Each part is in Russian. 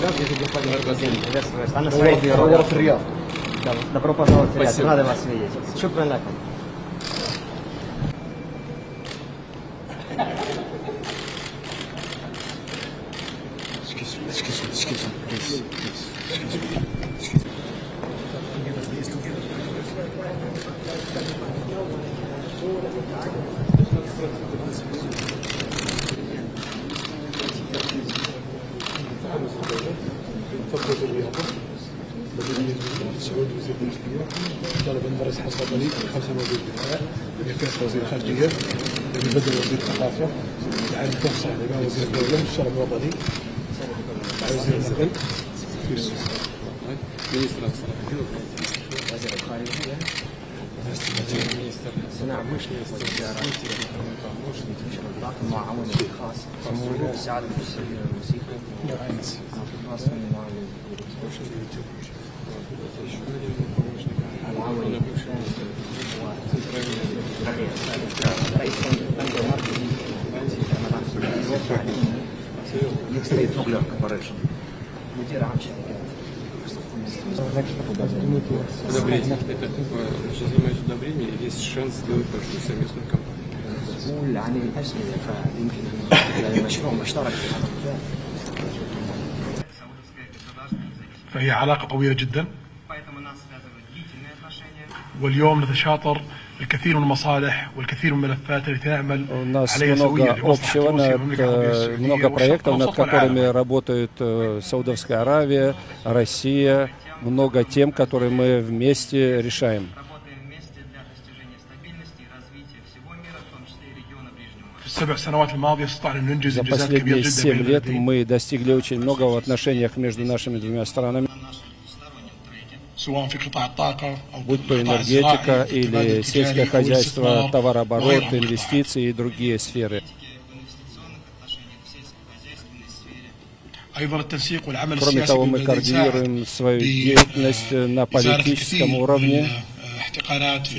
Здравствуйте, господин президент. Приветствую вас. Анна Саиди, Риад. Добро пожаловать в Риад. Рады вас видеть. Шукран лакум. طلب المدرس حسن طليق 5 وزير دفاع يفيد وزير خارجيه بدل وزير الثقافه يعني توسع لما وزير الدوله الشرف الوطني وزير النقل وزير الخارجية. نعم مش الاستشارات المعاون الخاص سمو سعادة السفير الموسيقي خاص المعاون العون رئيس مدير عام شركات. Одобрение. Это сейчас занимаюсь удобрением, и есть шанс сделать большую совместную компанию. مسؤول عن الأسئلة فيمكن المشروع مشترك في هذا المجال. فهي علاقه قويه جدا واليوم نتشاطر الكثير من المصالح والكثير من الملفات التي نعمل عليها سويا لمصلحة روسيا والمملكة العربية السعودية. много проектов, над которыми работают Саудовская Аравия, Россия, много тем, которые мы вместе решаем. За последние 7 лет мы достигли очень много в отношениях между нашими двумя странами, будь то энергетика или сельское хозяйство, товарооборот, инвестиции и другие сферы. Кроме того, мы координируем свою деятельность на политическом уровне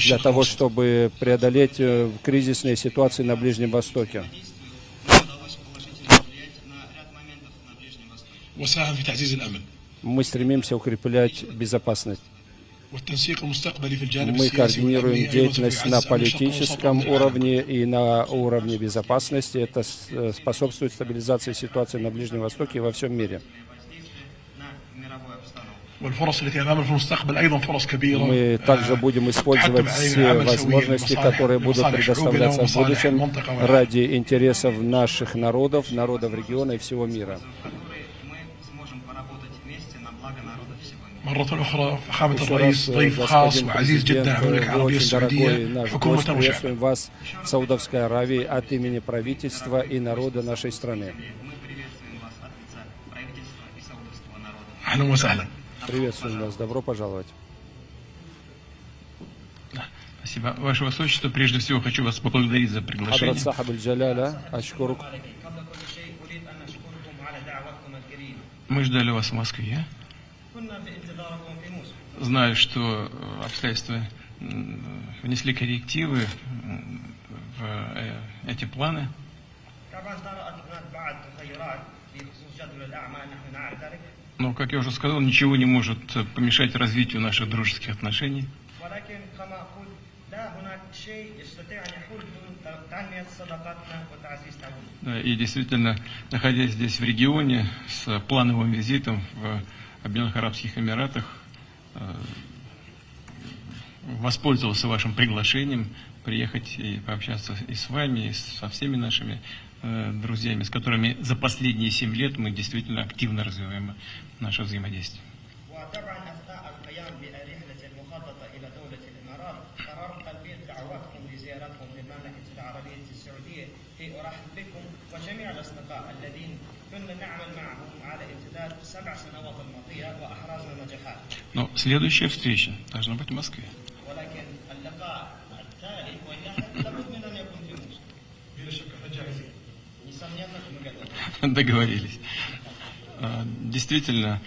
для того, чтобы преодолеть кризисные ситуации на Ближнем Востоке. Мы стремимся укреплять безопасность. Мы координируем деятельность на политическом уровне и на уровне безопасности. Это способствует стабилизации ситуации на Ближнем Востоке и во всем мире. Мы также будем использовать все возможности, которые будут предоставляться в будущем ради интересов наших народов, народов региона и всего мира. Еще раз, господин президент, вы очень дорогой наш гость, приветствуем вас в Саудовской Аравии от имени правительства и народа нашей страны. Приветствуем вас, добро пожаловать. Спасибо. Ваше Высочество, прежде всего хочу вас поблагодарить за приглашение. Мы ждали вас в Москве. Знаю, что обстоятельства внесли коррективы в эти планы. Но, как я уже сказал, ничего не может помешать развитию наших дружеских отношений. И действительно, находясь здесь в регионе с плановым визитом в Объединенных Арабских Эмиратах, воспользовался вашим приглашением приехать и пообщаться и с вами, и со всеми нашими друзьями, с которыми за последние 7 лет мы действительно активно развиваем наше взаимодействие. Но следующая встреча должна быть в Москве. Договорились. Действительно,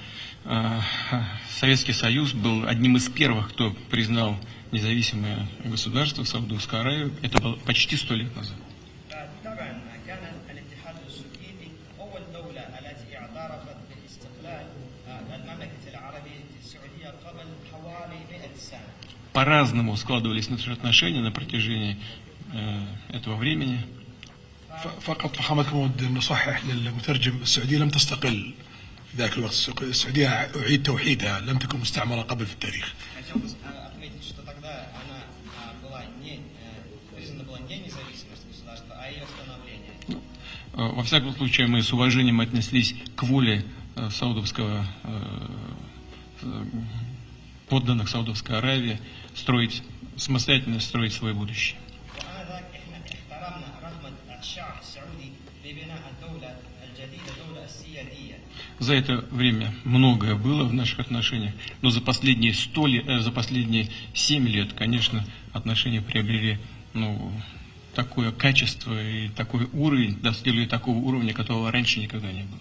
Советский Союз был одним из первых, кто признал независимое государство Саудовскую Аравию. Это было почти 100 лет назад. По-разному складывались наши отношения на протяжении этого времени. فقط فخامتكم أود أن نصحح للمترجم السعودية لم تستقل في ذاك الوقت. السعودية أعيد توحيدها، لم تكن مستعمرة قبل في التاريخ. Хотел бы отметить, что тогда она была признана была не независимость государства, а ее становление. Во всяком случае, мы с уважением отнеслись к воле саудовского, подданных Саудовской Аравии самостоятельно строить свое будущее. За это время многое было в наших отношениях, но за последние 7 лет, конечно, отношения приобрели такое качество и такой уровень, достигли такого уровня, которого раньше никогда не было.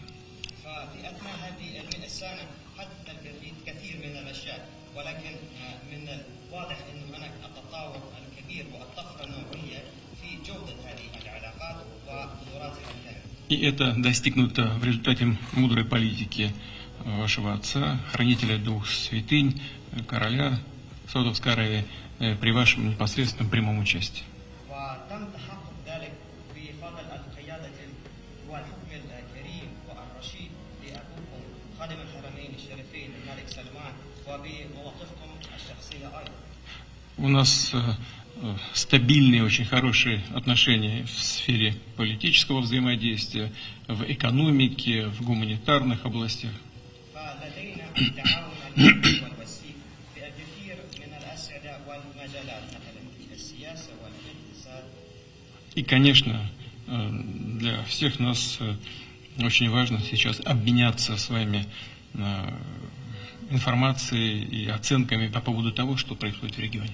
И это достигнуто в результате мудрой политики вашего отца, хранителя двух святынь, короля Саудовской Аравии, при вашем непосредственном прямом участии. У нас стабильные, очень хорошие отношения в сфере политического взаимодействия, в экономике, в гуманитарных областях. И, конечно, для всех нас очень важно сейчас обменяться с вами информацией и оценками по поводу того, что происходит в регионе.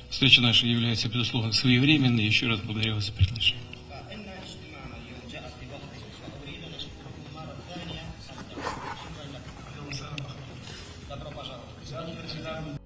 Встреча наша является, безусловно, своевременной. Еще раз благодарю вас за приглашение. Добро пожаловать.